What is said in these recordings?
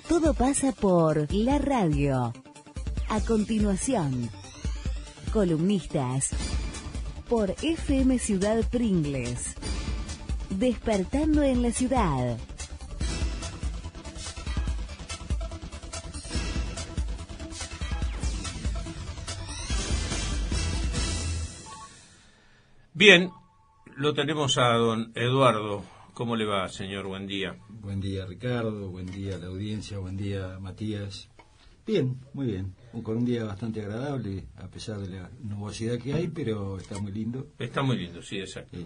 Todo pasa por la radio. A continuación, columnistas por FM Ciudad Pringles. Despertando en la ciudad. Bien, lo tenemos a don Eduardo. ¿Cómo le va, señor? Buen día. Buen día, Ricardo. Buen día a la audiencia. Buen día, Matías. Bien, muy bien. Con un día bastante agradable, a pesar de la nubosidad que hay, pero está muy lindo. Está muy lindo, sí, exacto.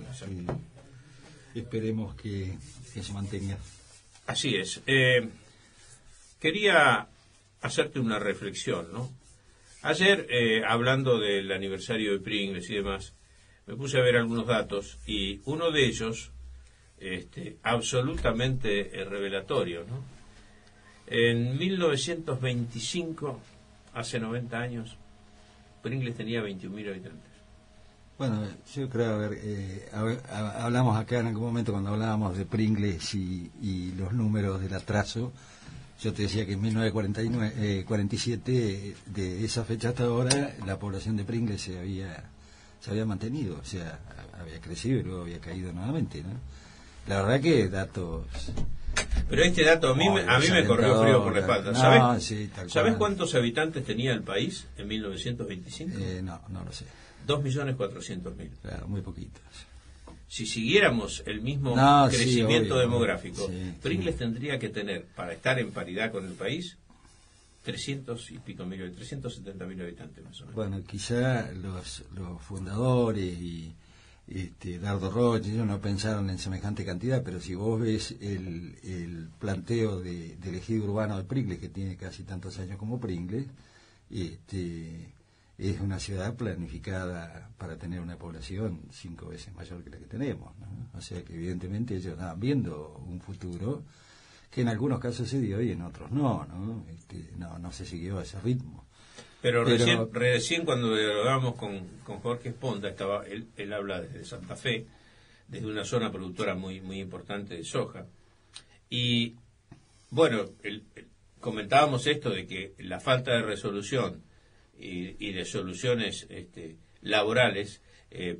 Esperemos que se mantenga. Así es. Quería hacerte una reflexión, ¿no? Ayer, hablando del aniversario de Pringles y demás, me puse a ver algunos datos y uno de ellos, absolutamente revelatorio, ¿no? En 1925, hace 90 años, Pringles tenía 21.000 habitantes. Bueno, yo creo, hablamos acá en algún momento cuando hablábamos de Pringles y los números del atraso. Yo te decía que en 1947, de esa fecha hasta ahora, la población de Pringles se había mantenido, o sea, había crecido y luego había caído nuevamente, ¿no? La verdad que datos... Pero este dato a mí me corrió frío por la espalda. No, sí, ¿Sabés cuántos habitantes tenía el país en 1925? No lo sé. 2.400.000. Claro, muy poquitos. Si siguiéramos el mismo crecimiento demográfico, Pringles tendría que tener, para estar en paridad con el país, 370.000 habitantes más o menos. Bueno, quizá los fundadores y Dardo Rocha, ellos no pensaron en semejante cantidad, pero si vos ves el planteo del ejido urbano de Pringles, que tiene casi tantos años como Pringles, es una ciudad planificada para tener una población 5 veces mayor que la que tenemos, ¿no? O sea que evidentemente ellos estaban viendo un futuro que en algunos casos se dio y en otros no no se siguió a ese ritmo. Pero recién cuando dialogamos con Jorge Esponda, él habla desde Santa Fe, desde una zona productora muy muy importante de soja, y bueno, comentábamos esto de que la falta de resolución y de soluciones laborales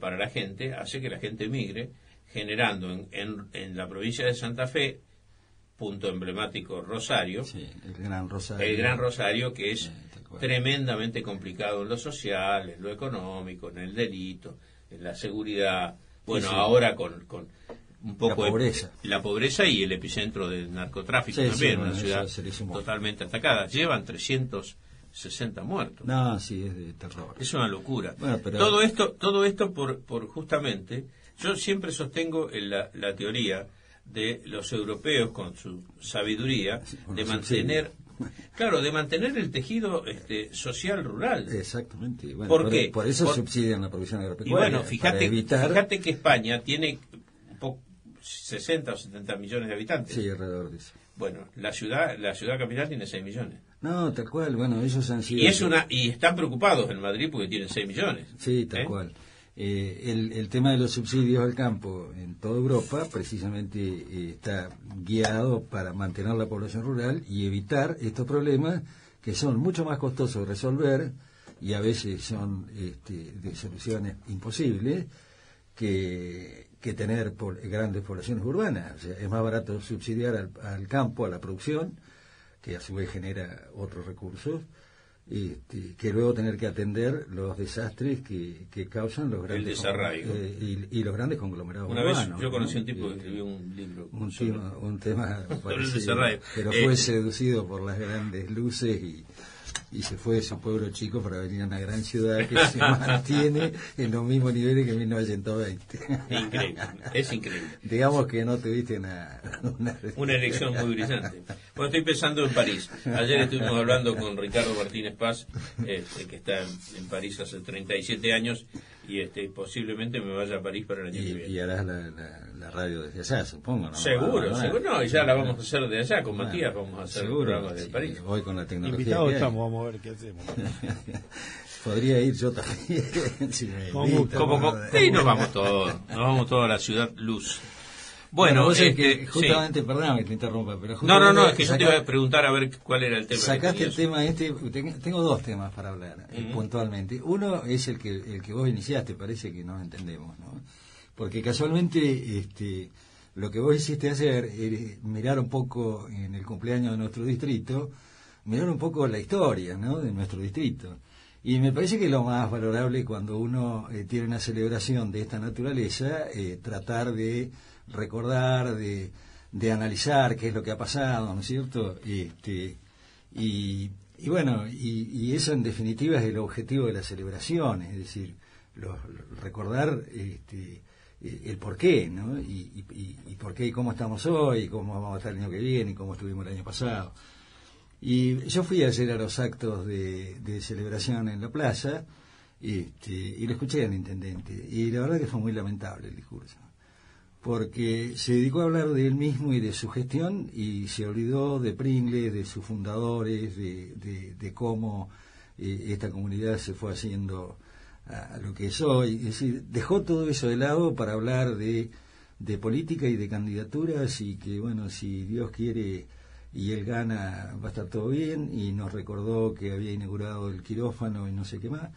para la gente hace que la gente migre, generando en la provincia de Santa Fe, punto emblemático Rosario, el Gran Rosario, que es tremendamente complicado en lo social, en lo económico, en el delito, en la seguridad, ahora con un poco la pobreza y el epicentro del narcotráfico también, una ciudad totalmente atacada. Llevan 360 muertos. No, sí, es de terror. Es una locura. Bueno, pero... Todo esto por justamente, yo siempre sostengo la teoría de los europeos con su sabiduría de mantener el tejido social rural. Exactamente. Bueno, ¿Por qué? Por eso subsidian la producción agropecuaria. Y bueno, fíjate que España tiene 60 o 70 millones de habitantes. Sí, alrededor de eso. Bueno, la ciudad capital tiene 6 millones. No, tal cual. Bueno, ellos han sido... Y están preocupados en Madrid porque tienen 6 millones. Sí, tal cual. El tema de los subsidios al campo en toda Europa precisamente está guiado para mantener la población rural y evitar estos problemas que son mucho más costosos de resolver y a veces son de soluciones imposibles que tener grandes poblaciones urbanas. O sea, es más barato subsidiar al campo, a la producción, que a su vez genera otros recursos, que luego tener que atender los desastres que causan los grandes desarraigo y los grandes conglomerados una urbanos. Vez yo conocí un tipo que escribió un libro un tema parecido, desarraigo, pero fue seducido por las grandes luces y se fue de su pueblo chico para venir a una gran ciudad que se mantiene en los mismos niveles que en 1920. Increíble, es increíble. Digamos que no tuviste una elección muy brillante. Bueno, estoy pensando en París. Ayer estuvimos hablando con Ricardo Martínez Paz, que está en París hace 37 años, y posiblemente me vaya a París para el año que viene. Y harás la radio desde allá, supongo, ¿no? Seguro, no, y ya la vamos a hacer de allá, con Matías vamos a hacer el programa de París. Hoy con la tecnología invitados estamos, vamos a ver qué hacemos. Podría ir yo también. Si me Sí, nos vamos todos a la ciudad luz. Bueno, vos sabés que justamente, perdón que te interrumpa, pero justamente... No, es que yo te iba a preguntar a ver cuál era el tema. Sacaste el tema tengo dos temas para hablar puntualmente. Uno es el que vos iniciaste, parece que nos entendemos, ¿no? Porque casualmente lo que vos hiciste hacer era mirar un poco en el cumpleaños de nuestro distrito, mirar un poco la historia, ¿no?, de nuestro distrito. Y me parece que lo más valorable cuando uno tiene una celebración de esta naturaleza, tratar de recordar, de analizar qué es lo que ha pasado, ¿no es cierto? Y bueno, y eso en definitiva es el objetivo de la celebración, es decir, recordar el porqué, ¿no? Y por qué y cómo estamos hoy, y cómo vamos a estar el año que viene, y cómo estuvimos el año pasado. Y yo fui ayer a los actos de celebración en la plaza y lo escuché al intendente, y la verdad que fue muy lamentable el discurso, porque se dedicó a hablar de él mismo y de su gestión y se olvidó de Pringles, de sus fundadores, de cómo esta comunidad se fue haciendo a lo que es hoy. Es decir, dejó todo eso de lado para hablar de política y de candidaturas, y que bueno, si Dios quiere y él gana, va a estar todo bien, y nos recordó que había inaugurado el quirófano y no sé qué más,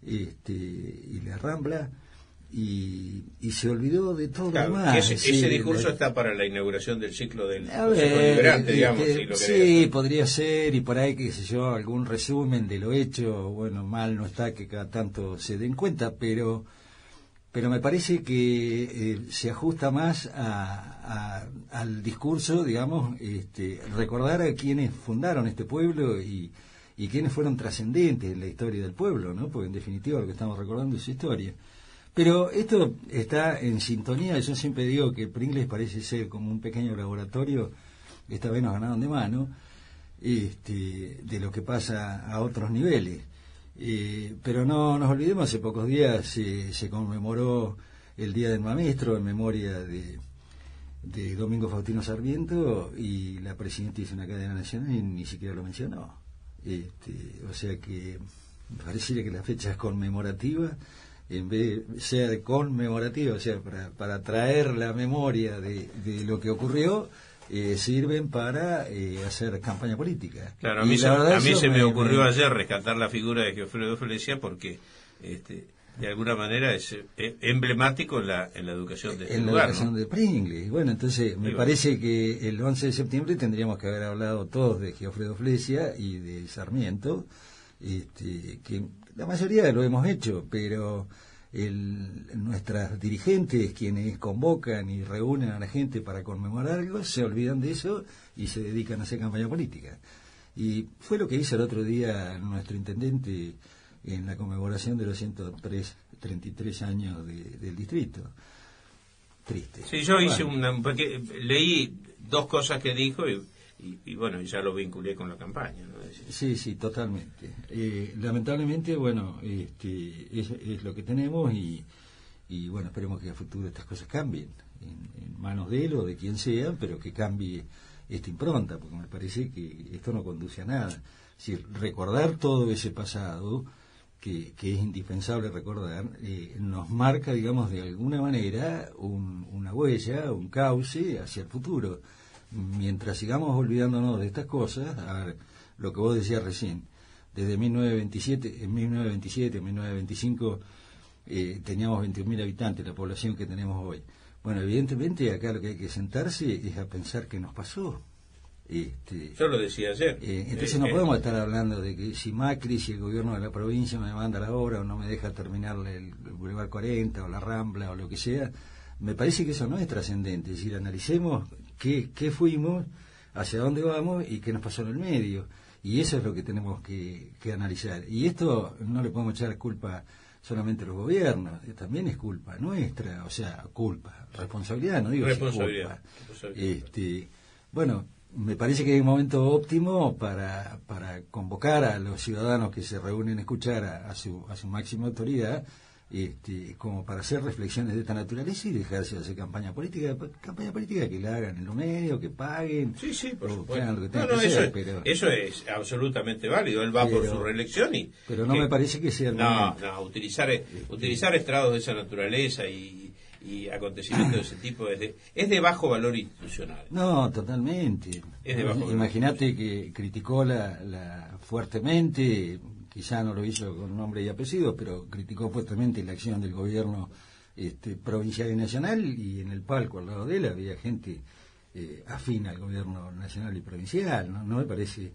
y la Rambla, y se olvidó de todo lo demás. Ese discurso está para la inauguración del ciclo del Liberante, digamos. Sí, podría ser, y por ahí, qué sé yo, algún resumen de lo hecho. Bueno, mal no está que cada tanto se den cuenta, pero me parece que se ajusta más al discurso, digamos, recordar a quienes fundaron este pueblo y quienes fueron trascendentes en la historia del pueblo, ¿no? Porque en definitiva lo que estamos recordando es su historia. Pero esto está en sintonía. Yo siempre digo que Pringles parece ser como un pequeño laboratorio, esta vez nos ganaron de mano, de lo que pasa a otros niveles. Pero no nos olvidemos, hace pocos días se conmemoró el Día del Maestro en memoria de Domingo Faustino Sarmiento, y la presidenta hizo una cadena nacional y ni siquiera lo mencionó. O sea que pareciera que la fecha es conmemorativa en vez de ser conmemorativa, o sea, para traer la memoria de lo que ocurrió, sirven para hacer campaña política. Claro, a mí se me ocurrió ayer rescatar la figura de Geoffredo Flesia porque de alguna manera es emblemático en la educación de este lugar, la educación, ¿no?, de Pringles. Bueno, entonces me parece que el 11 de septiembre tendríamos que haber hablado todos de Geoffredo Flesia y de Sarmiento, que la mayoría lo hemos hecho, pero nuestras dirigentes, quienes convocan y reúnen a la gente para conmemorar algo, se olvidan de eso y se dedican a hacer campaña política. Y fue lo que hizo el otro día nuestro intendente en la conmemoración de los 133 años del distrito. Triste. Sí, yo hice porque leí dos cosas que dijo y bueno, ya lo vinculé con la campaña, ¿no? Sí, totalmente. Lamentablemente, bueno, es lo que tenemos, y bueno, esperemos que a futuro estas cosas cambien en manos de él o de quien sea, pero que cambie esta impronta, porque me parece que esto no conduce a nada. Es decir, recordar todo ese pasado, que es indispensable recordar, nos marca, digamos, de alguna manera una huella, un cauce hacia el futuro. Mientras sigamos olvidándonos de estas cosas, a ver, lo que vos decías recién, desde 1927, 1925 teníamos 21.000 habitantes, la población que tenemos hoy. Bueno, evidentemente acá lo que hay que sentarse es a pensar qué nos pasó. Yo lo decía ayer. Entonces no podemos estar hablando de que si Macri, si el gobierno de la provincia me manda la obra o no me deja terminar el Boulevard 40 o la Rambla o lo que sea. Me parece que eso no es trascendente. Es decir, analicemos qué fuimos, hacia dónde vamos y qué nos pasó en el medio. Y eso es lo que tenemos que analizar. Y esto no le podemos echar culpa solamente a los gobiernos, también es culpa nuestra, o sea, responsabilidad, no digo responsabilidad. Bueno, me parece que hay un momento óptimo para convocar a los ciudadanos que se reúnen a escuchar a su máxima autoridad, como para hacer reflexiones de esta naturaleza y dejarse de hacer campaña política que la hagan en los medios, que paguen, sí, por supuesto. Que hagan lo que tengan que hacer, pero eso es absolutamente válido. Él va por su reelección pero no me parece que sea el momento. Utilizar estrados de esa naturaleza y y acontecimientos de ese tipo es de bajo valor institucional. No, totalmente. Es de bajo valor. Imagínate que criticó fuertemente, quizá no lo hizo con nombre y apellido, pero criticó fuertemente la acción del gobierno provincial y nacional, y en el palco al lado de él había gente afín al gobierno nacional y provincial. No me parece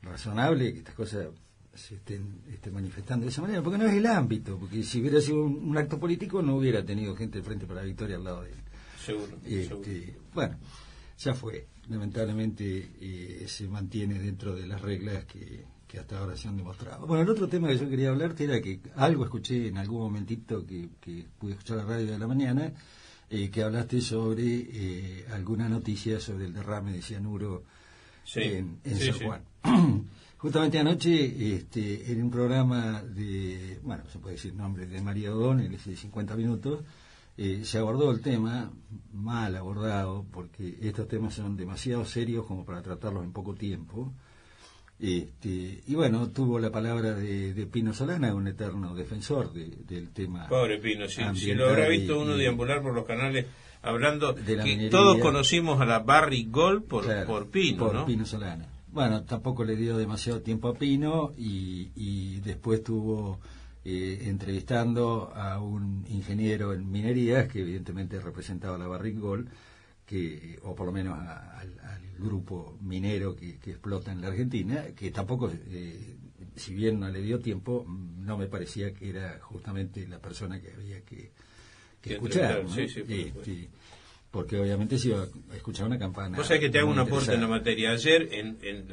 razonable que estas cosas se estén manifestando de esa manera, porque no es el ámbito, porque si hubiera sido un acto político no hubiera tenido gente del Frente para la Victoria al lado de él. Seguro. Bueno, ya fue. Lamentablemente se mantiene dentro de las reglas que hasta ahora se han demostrado. Bueno, el otro tema que yo quería hablarte era que algo escuché en algún momentito que pude escuchar la radio de la mañana, que hablaste sobre alguna noticia sobre el derrame de cianuro en San Juan. Justamente anoche, en un programa de, bueno, se puede decir nombre, de María O'Donnell, de 50 minutos, se abordó el tema, mal abordado, porque estos temas son demasiado serios como para tratarlos en poco tiempo. Y bueno, tuvo la palabra de Pino Solana, un eterno defensor del tema. Pobre Pino, si lo habrá visto uno deambular por los canales hablando de la que minería. Todos conocimos a la Barrick Gold por Pino, por ¿no? Pino Solana. Bueno, tampoco le dio demasiado tiempo a Pino y después estuvo entrevistando a un ingeniero en minerías que evidentemente representaba a la Barrick Gold, o por lo menos al grupo minero que explota en la Argentina, que tampoco, si bien no le dio tiempo, no me parecía que era justamente la persona que había que escuchar, ¿no? Sí, porque obviamente se iba a escuchar una campana. Vos sabés que te hago un aporte en la materia. Ayer, en el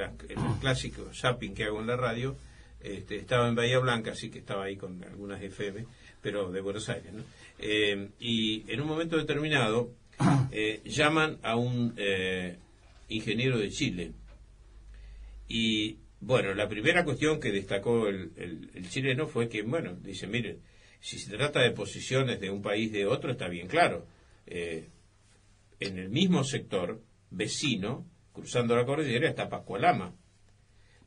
clásico zapping que hago en la radio, estaba en Bahía Blanca, así que estaba ahí con algunas FM, pero de Buenos Aires, ¿no? Y en un momento determinado llaman a un ingeniero de Chile. Y bueno, la primera cuestión que destacó el chileno fue que, bueno, dice, miren, si se trata de posiciones de un país de otro, está bien claro. En el mismo sector vecino, cruzando la cordillera, está Pascualama.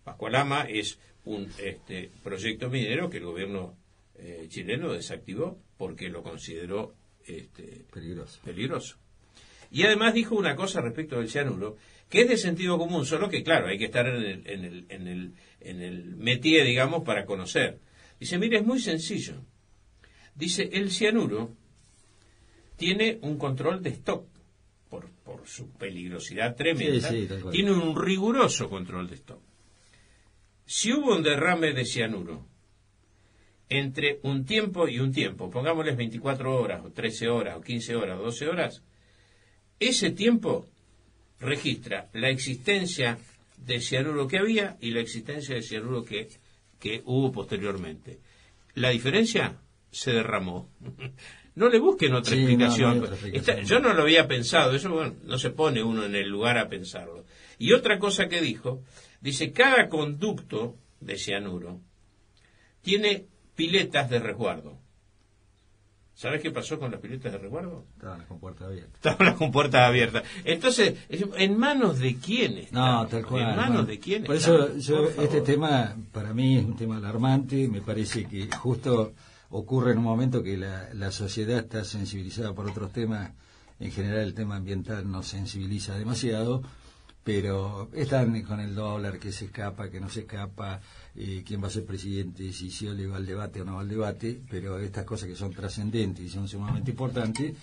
Pascualama es un proyecto minero que el gobierno chileno desactivó porque lo consideró peligroso. Y además dijo una cosa respecto del cianuro, que es de sentido común, solo que, claro, hay que estar en el métier, digamos, para conocer. Dice, mire, es muy sencillo. Dice, el cianuro tiene un control de stock, por su peligrosidad tremenda, tiene un riguroso control de stock. Si hubo un derrame de cianuro entre un tiempo y un tiempo, pongámosles 24 horas, o 13 horas, o 15 horas, o 12 horas, ese tiempo registra la existencia de cianuro que había y la existencia de cianuro que hubo posteriormente. La diferencia se derramó. No le busquen otra explicación. Yo no lo había pensado, eso bueno, no se pone uno en el lugar a pensarlo. Y otra cosa que dice, cada conducto de cianuro tiene piletas de resguardo. ¿Sabes qué pasó con las piletas de resguardo? Estaban las compuertas abiertas. Estaban las compuertas abiertas. Entonces, ¿en manos de quién está? No, tal cual. ¿En manos de quién por está? Eso, este tema, para mí, es un tema alarmante. Me parece que justo ocurre en un momento que la sociedad está sensibilizada por otros temas. En general, el tema ambiental no sensibiliza demasiado, pero están con el dólar, que se escapa, que no se escapa, quién va a ser presidente, si Scioli va al debate o no va al debate, pero estas cosas que son trascendentes y son sumamente importantes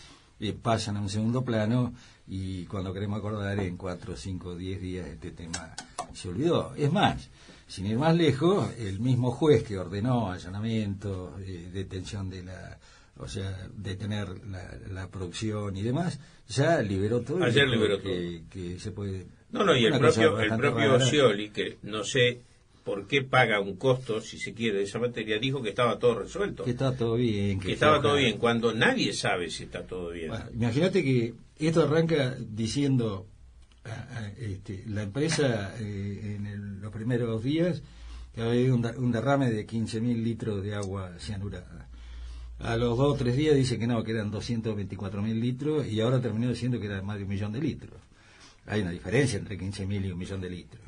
pasan a un segundo plano, y cuando queremos acordar, en 4, 5, 10 días este tema se olvidó. Es más, sin ir más lejos, el mismo juez que ordenó allanamiento, detención detener la producción y demás, ya liberó todo. Ayer liberó todo. Que se puede... No, y el propio Scioli, que no sé por qué paga un costo, si se quiere, de esa materia, dijo que estaba todo resuelto. Que estaba todo bien. Que estaba todo bien, cuando nadie sabe si está todo bien. Bueno, imagínate que esto arranca diciendo, la empresa en los primeros días que había habido un derrame de 15.000 litros de agua cianurada. A los 2 o 3 días dice que no, que eran 224.000 litros, y ahora terminó diciendo que era más de 1 millón de litros. Hay una diferencia entre 15.000 y 1 millón de litros.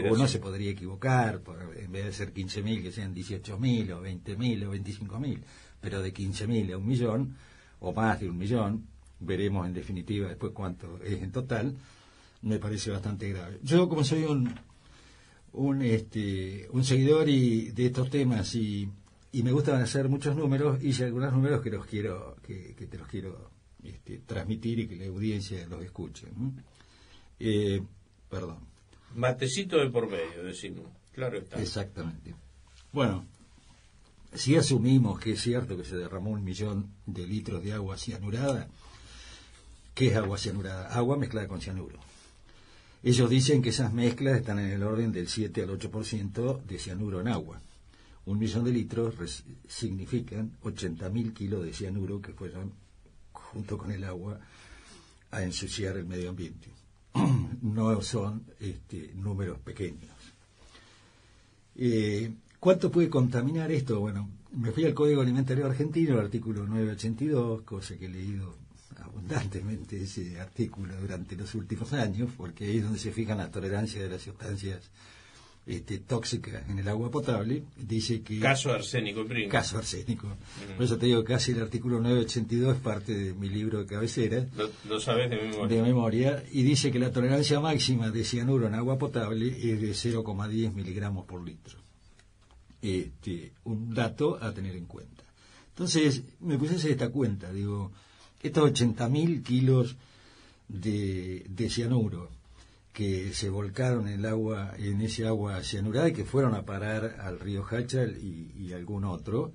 Uno se podría equivocar, en vez de ser 15.000 que sean 18.000 o 20.000 o 25.000, pero de 15.000 a 1 millón, o más de 1 millón, veremos en definitiva después cuánto es en total, me parece bastante grave. Yo, como soy un seguidor de estos temas y me gustan hacer muchos números, hice algunos números que te los quiero transmitir y que la audiencia los escuche. Perdón. Matecito de por medio, decimos. Claro está. Exactamente. Bueno, si asumimos que es cierto que se derramó 1 millón de litros de agua cianurada, ¿qué es agua cianurada? Agua mezclada con cianuro. Ellos dicen que esas mezclas están en el orden del 7 al 8% de cianuro en agua. 1 millón de litros significan 80.000 kilos de cianuro que fueron, junto con el agua, a ensuciar el medio ambiente. No son números pequeños. ¿Cuánto puede contaminar esto? Bueno, me fui al Código Alimentario Argentino, el artículo 982, cosa que he leído abundantemente ese artículo durante los últimos años, porque ahí es donde se fijan la tolerancia de las sustancias tóxicas en el agua potable. Dice que caso arsénico, primo. Caso arsénico. Por eso te digo que casi el artículo 982 es parte de mi libro de cabecera. Lo sabes de memoria. De memoria. Y dice que la tolerancia máxima de cianuro en agua potable es de 0,10 miligramos por litro. Un dato a tener en cuenta. Entonces, me puse a hacer esta cuenta. Digo, estos 80.000 kilos de cianuro que se volcaron en ese agua cianurada y que fueron a parar al río Hachal y algún otro,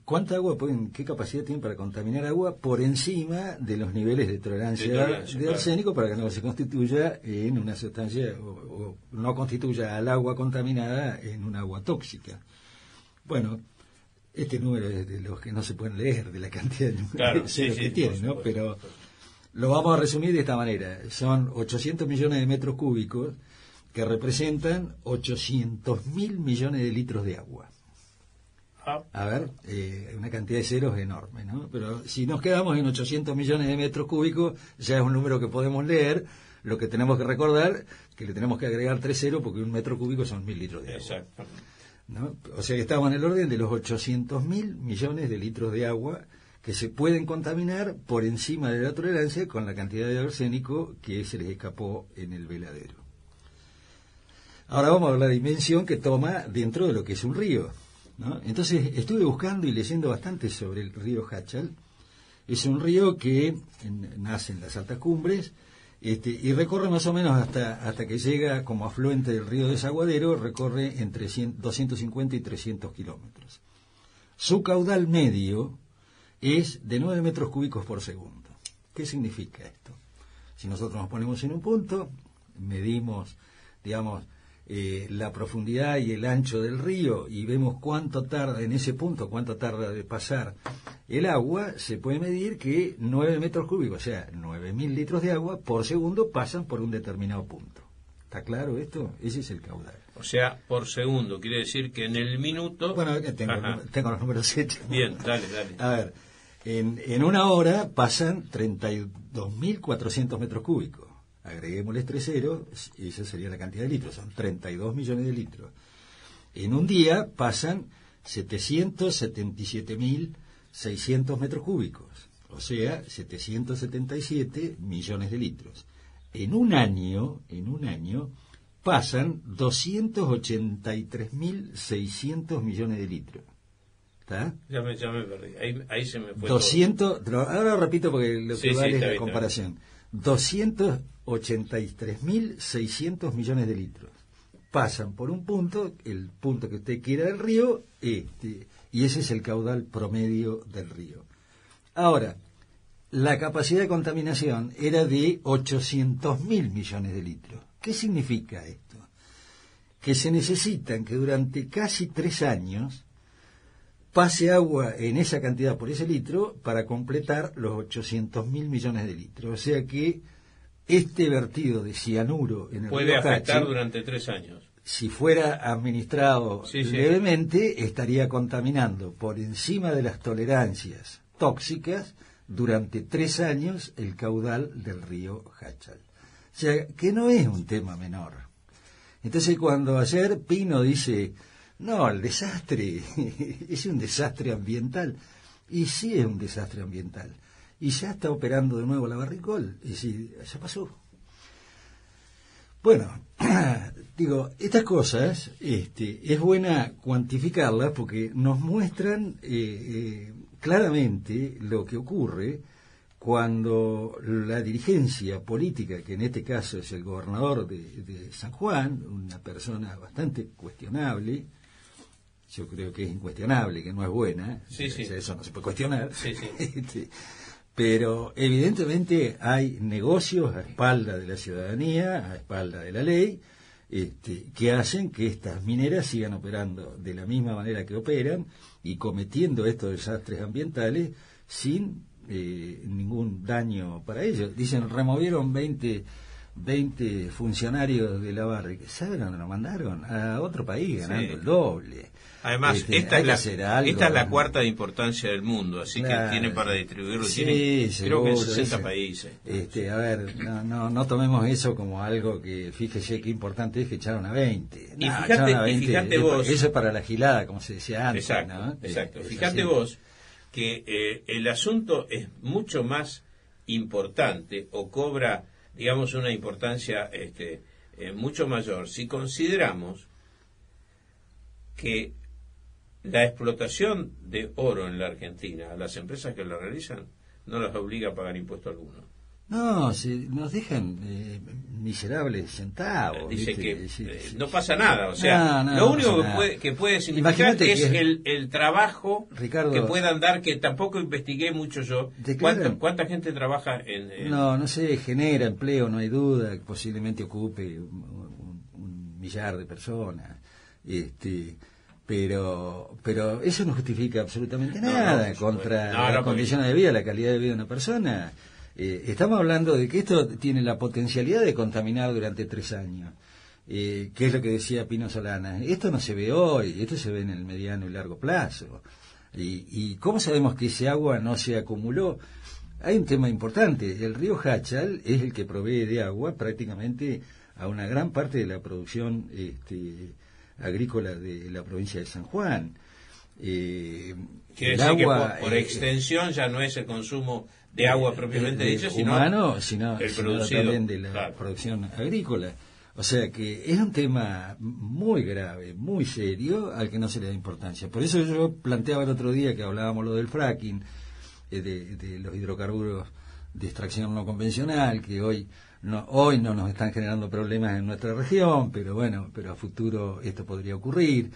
¿cuánta agua qué capacidad tienen para contaminar agua por encima de los niveles de tolerancia de arsénico, para que no se constituya en una sustancia o no constituya al agua contaminada en un agua tóxica? Bueno, este número es de los que no se pueden leer, de la cantidad de ceros que tiene, ¿no? Pero lo vamos a resumir de esta manera. Son 800 millones de metros cúbicos que representan 800.000 millones de litros de agua. A ver, una cantidad de ceros enorme, ¿no? Pero si nos quedamos en 800 millones de metros cúbicos, ya es un número que podemos leer. Lo que tenemos que recordar, que le tenemos que agregar 3 ceros, porque 1 metro cúbico son 1.000 litros de agua. Exactamente. ¿No? O sea que estamos en el orden de los 800.000 millones de litros de agua que se pueden contaminar por encima de la tolerancia con la cantidad de arsénico que se les escapó en el veladero. Ahora vamos a ver la dimensión que toma dentro de lo que es un río, ¿no? Entonces estuve buscando y leyendo bastante sobre el río Hachal. Es un río que nace en las altas cumbres y recorre más o menos hasta que llega como afluente del río Desaguadero, recorre entre 250 y 300 kilómetros. Su caudal medio es de 9 metros cúbicos por segundo. ¿Qué significa esto? Si nosotros nos ponemos en un punto, medimos, digamos, la profundidad y el ancho del río y vemos cuánto tarda en ese punto, cuánto tarda de pasar el agua, se puede medir que 9 metros cúbicos, o sea, 9.000 litros de agua por segundo pasan por un determinado punto. ¿Está claro esto? Ese es el caudal. O sea, por segundo, quiere decir que en el minuto... Bueno, tengo los números hechos. Bien, dale. A ver, en una hora pasan 32.400 metros cúbicos. Agreguémosles 3 ceros, y esa sería la cantidad de litros, son 32 millones de litros. En un día pasan 777.600 metros cúbicos, o sea, 777 millones de litros. En un año pasan 283.600 millones de litros. ¿Está? Ya me perdí, ahí se me fue 200, todo. Ahora repito porque lo que vale es la comparación. 283.600 millones de litros pasan por un punto, el punto que usted quiera del río, y ese es el caudal promedio del río. Ahora, la capacidad de contaminación era de 800.000 millones de litros. ¿Qué significa esto? Que se necesitan que durante casi 3 años pase agua en esa cantidad por ese litro para completar los 800.000 millones de litros. O sea que este vertido de cianuro en el puede río afectar Hachal, durante 3 años. Si fuera administrado levemente, estaría contaminando por encima de las tolerancias tóxicas durante 3 años el caudal del río Hachal. O sea que no es un tema menor. Entonces cuando ayer Pino dice... No, el desastre es un desastre ambiental. y sí es un desastre ambiental. Y ya está operando de nuevo la Barricol, y sí, ya pasó. Bueno, digo, estas cosas es buena cuantificarlas porque nos muestran claramente lo que ocurre cuando la dirigencia política, que en este caso es el gobernador de San Juan, una persona bastante cuestionable, yo creo que es incuestionable, que no es buena, sí, sí. Eso no se puede cuestionar, sí, sí. Pero evidentemente hay negocios a espalda de la ciudadanía, a espalda de la ley, que hacen que estas mineras sigan operando de la misma manera que operan y cometiendo estos desastres ambientales sin ningún daño para ellos. Dicen, removieron 20 funcionarios de la Barrick. ¿Saben dónde lo mandaron? A otro país, ganando el doble. Además, esta es la cuarta de importancia del mundo, así que tiene para distribuirlo. Sí, creo seguro, que en 60 países. A ver, no tomemos eso como algo que, fíjese qué importante es que echaron a 20. Y fíjate vos. Eso es para la gilada, como se decía antes. Exacto, ¿no? exacto. Fíjate vos que el asunto es mucho más importante o cobra, digamos, una importancia mucho mayor si consideramos que la explotación de oro en la Argentina a las empresas que lo realizan no las obliga a pagar impuesto alguno. No, nos dejan miserables centavos. Dice ¿viste? que Sí. no pasa nada, o sea, lo único que puede significar es el trabajo, Ricardo, que puedan dar, que tampoco investigué mucho yo. ¿Cuánta gente trabaja en...? No sé, genera empleo, no hay duda, posiblemente ocupe un millar de personas, pero eso no justifica absolutamente nada contra las condiciones de vida, la calidad de vida de una persona. Estamos hablando de que esto tiene la potencialidad de contaminar durante 3 años, que es lo que decía Pino Solana. Esto no se ve hoy, esto se ve en el mediano y largo plazo. ¿Y cómo sabemos que ese agua no se acumuló? Hay un tema importante. El río Hachal es el que provee de agua prácticamente a una gran parte de la producción agrícola de la provincia de San Juan. Quiere decir que por extensión ya no es el consumo de agua propiamente dicho, sino humano, sino también de la producción agrícola. O sea que es un tema muy grave, muy serio, al que no se le da importancia. Por eso yo planteaba el otro día que hablábamos lo del fracking, de los hidrocarburos de extracción no convencional, que hoy no nos están generando problemas en nuestra región, pero a futuro esto podría ocurrir.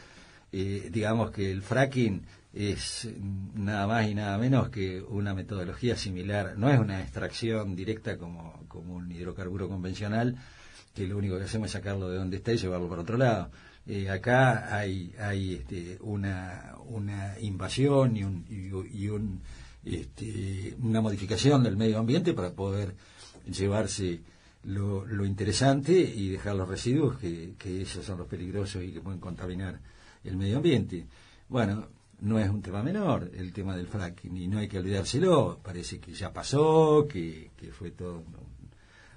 Digamos que el fracking es nada más y nada menos que una metodología similar, no es una extracción directa como un hidrocarburo convencional, que lo único que hacemos es sacarlo de donde está y llevarlo para otro lado. Acá hay una invasión y una modificación del medio ambiente para poder llevarse lo interesante y dejar los residuos que esos son los peligrosos y que pueden contaminar el medio ambiente. Bueno, no es un tema menor el tema del fracking y no hay que olvidárselo. Parece que ya pasó, que fue todo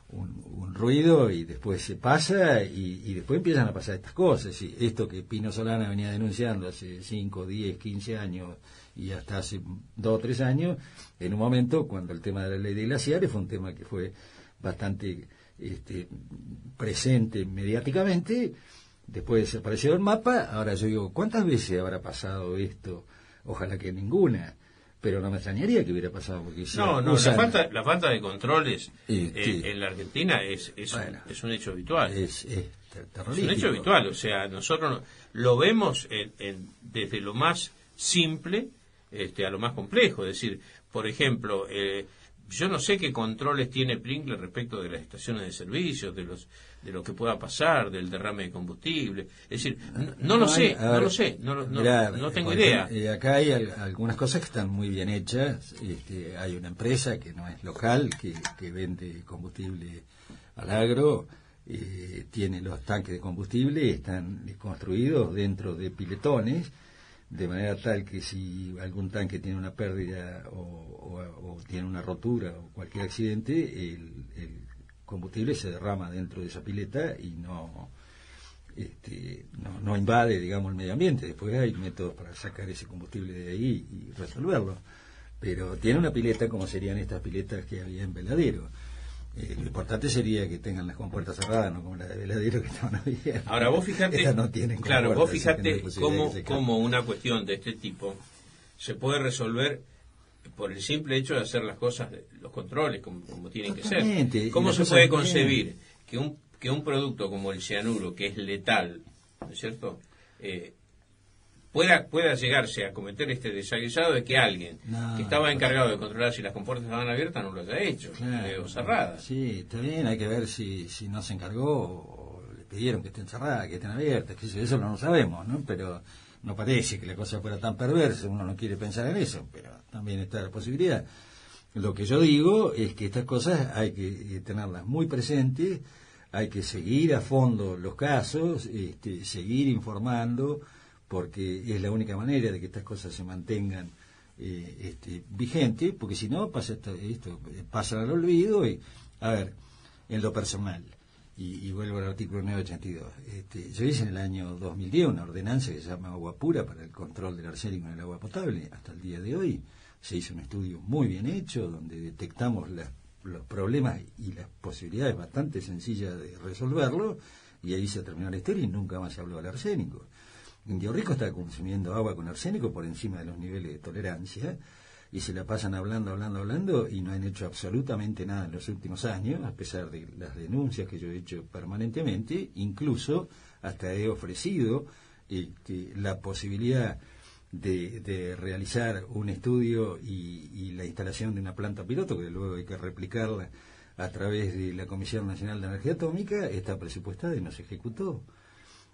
un ruido y después se pasa y después empiezan a pasar estas cosas. Y esto que Pino Solana venía denunciando hace 5, 10, 15 años y hasta hace 2 o 3 años, en un momento cuando el tema de la ley de glaciares fue un tema que fue bastante presente mediáticamente. Después desapareció del mapa. Ahora yo digo, ¿cuántas veces habrá pasado esto? Ojalá que ninguna, pero no me extrañaría que hubiera pasado. Porque la falta de controles en la Argentina es un hecho habitual. Es terrorífico. Es un hecho habitual, o sea, nosotros lo vemos desde lo más simple a lo más complejo. Es decir, por ejemplo, yo no sé qué controles tiene Pringle respecto de las estaciones de servicio, de lo que pueda pasar, del derrame de combustible. Es decir, no tengo idea. Acá hay algunas cosas que están muy bien hechas. Hay una empresa que no es local, que vende combustible al agro, tiene los tanques de combustible, están construidos dentro de piletones, de manera tal que si algún tanque tiene una pérdida o tiene una rotura o cualquier accidente, el combustible se derrama dentro de esa pileta y no invade, digamos, el medio ambiente. Después hay métodos para sacar ese combustible de ahí y resolverlo. pero tiene una pileta como serían estas piletas que había en Veladero. Lo importante sería que tengan las compuertas cerradas, no como la de Veladero que estaban abiertas. Ahora vos fíjate, estas no tienen claro, vos fíjate no cómo una cuestión de este tipo se puede resolver por el simple hecho de hacer las cosas, los controles como tienen que ser. ¿Cómo se puede concebir que un producto como el cianuro, que es letal, ¿no es cierto?, pueda llegarse a cometer este desaguisado de que alguien que estaba encargado de controlar si las compuertas estaban abiertas no lo haya hecho, o cerradas? Sí, está bien, hay que ver si no se encargó o le pidieron que estén cerradas, que estén abiertas, que eso no lo sabemos, ¿no? Pero no parece que la cosa fuera tan perversa, uno no quiere pensar en eso, pero también está la posibilidad. Lo que yo digo es que estas cosas hay que tenerlas muy presentes, hay que seguir a fondo los casos, seguir informando, porque es la única manera de que estas cosas se mantengan vigentes, porque si no pasa esto pasa al olvido. Y a ver, en lo personal, y vuelvo al artículo 982, yo hice en el año 2010 una ordenanza que se llama Agua Pura para el control del arsénico en el agua potable. Hasta el día de hoy se hizo un estudio muy bien hecho donde detectamos los problemas y las posibilidades bastante sencillas de resolverlo, y ahí se terminó la historia y nunca más se habló del arsénico. Indio Rico está consumiendo agua con arsénico por encima de los niveles de tolerancia, y se la pasan hablando y no han hecho absolutamente nada en los últimos años, a pesar de las denuncias que yo he hecho permanentemente. Incluso hasta he ofrecido la posibilidad de realizar un estudio y la instalación de una planta piloto, que luego hay que replicarla a través de la Comisión Nacional de Energía Atómica. Está presupuestada y no se ejecutó.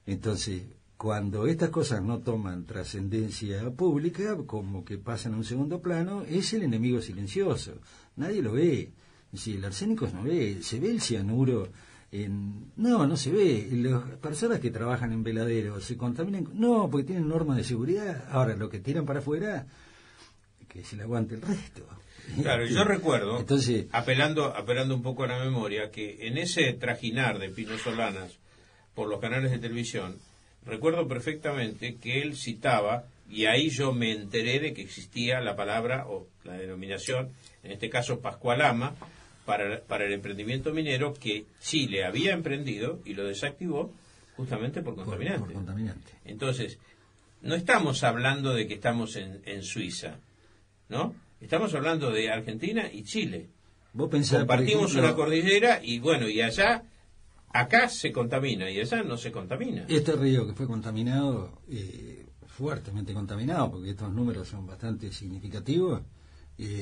Entonces, cuando estas cosas no toman trascendencia pública, como que pasan a un segundo plano, es el enemigo silencioso. Nadie lo ve. Si el arsénico no ve, se ve el cianuro. No se ve. Las personas que trabajan en Veladero se contaminan. No, porque tienen normas de seguridad. Ahora, lo que tiran para afuera, que se le aguante el resto. Claro, yo recuerdo, entonces, apelando un poco a la memoria, que en ese trajinar de Pino Solanas por los canales de televisión, recuerdo perfectamente que él citaba, y ahí yo me enteré de que existía la palabra o la denominación, en este caso Pascualama, para el emprendimiento minero que Chile había emprendido y lo desactivó justamente por contaminante. Por contaminante. Entonces, no estamos hablando de que estamos en Suiza, ¿no? Estamos hablando de Argentina y Chile. Vos pensás, compartimos una cordillera y bueno, y acá se contamina y allá no se contamina. Este río que fue contaminado, fuertemente contaminado, porque estos números son bastante significativos,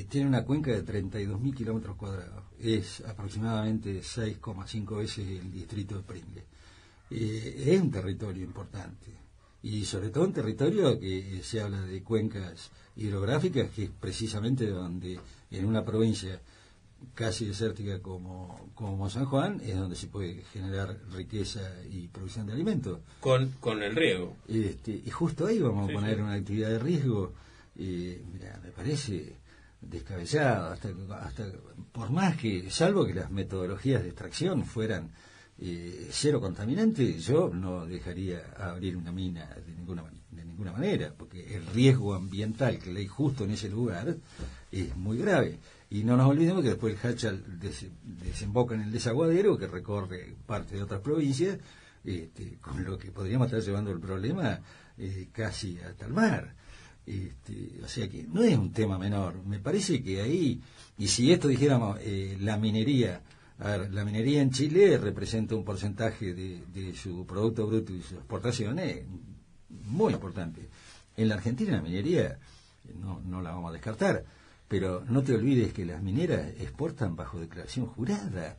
tiene una cuenca de 32.000 kilómetros cuadrados. Es aproximadamente 6,5 veces el distrito de Pringles. Es un territorio importante. Y sobre todo un territorio que se habla de cuencas hidrográficas, que es precisamente donde en una provincia casi desértica como San Juan, es donde se puede generar riqueza y producción de alimentos. Con el riego. Y justo ahí vamos a poner una actividad de riesgo. Mira, me parece descabellado, hasta por más que, salvo que las metodologías de extracción fueran cero contaminantes, yo no dejaría abrir una mina de ninguna manera, porque el riesgo ambiental que hay justo en ese lugar es muy grave. Y no nos olvidemos que después el Hachal desemboca en el desaguadero que recorre parte de otras provincias, con lo que podríamos estar llevando el problema casi hasta el mar. O sea que no es un tema menor. Me parece que ahí, y si esto dijéramos, la minería en Chile representa un porcentaje de su Producto Bruto y sus exportaciones muy importante. En la Argentina la minería no la vamos a descartar, pero no te olvides que las mineras exportan bajo declaración jurada.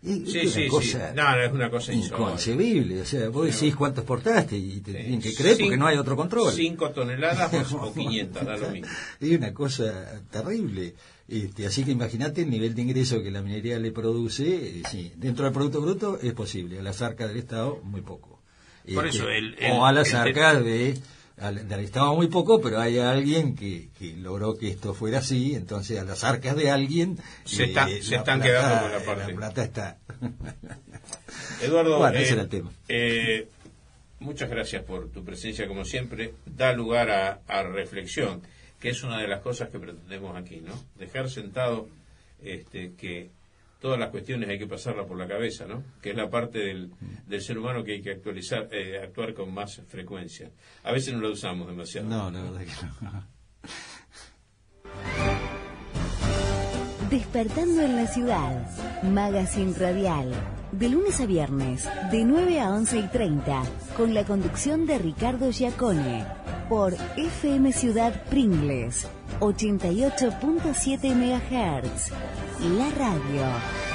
Es una cosa inconcebible. O sea, vos decís cuánto exportaste y te tienen que creer porque no hay otro control. 5 toneladas o 500, da lo mismo. Es una cosa terrible. Así que imagínate el nivel de ingreso que la minería le produce. Dentro del Producto Bruto es posible, a las arcas del Estado muy poco. Por eso o a las arcas del Estado muy poco, pero hay alguien que logró que esto fuera así, entonces a las arcas de alguien se están quedando con la parte. La plata está. Eduardo, bueno, ese era el tema. Muchas gracias por tu presencia como siempre, da lugar a reflexión. que es una de las cosas que pretendemos aquí, ¿no? Dejar sentado que todas las cuestiones hay que pasarlas por la cabeza, ¿no? Que es la parte del ser humano que hay que actuar con más frecuencia. A veces no lo usamos demasiado. No, la verdad que no. Despertando en la ciudad, Magazine Radial, de lunes a viernes, de 9 a 11:30, con la conducción de Ricardo Giacone, por FM Ciudad Pringles, 88.7 MHz, la radio.